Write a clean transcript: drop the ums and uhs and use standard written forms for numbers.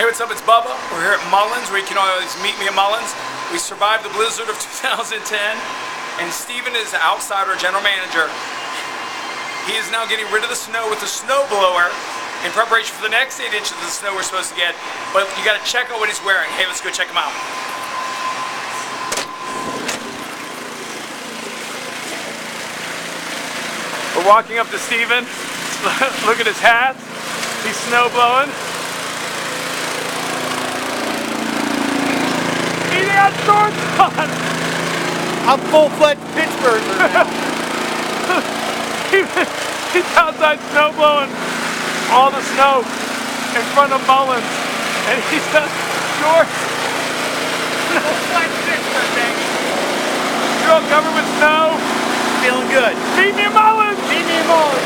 Hey, what's up? It's Bubba. We're here at Mullen's, where you can always meet me at Mullen's. We survived the blizzard of 2010, and Steven is the outsider general manager. He is now getting rid of the snow with the snow blower in preparation for the next 8 inches of the snow we're supposed to get. But you got to check out what he's wearing. Hey, let's go check him out. We're walking up to Steven. Look at his hat. He's snow blowing. He got shorts on. I'm full-fledged Pittsburgher now. He's outside snow blowing all the snow in front of Mullen, and he's got shorts. Full-fledged Pittsburgh, baby. You're all covered with snow. Feeling good. Meet me at Mullen. Meet me at Mullen.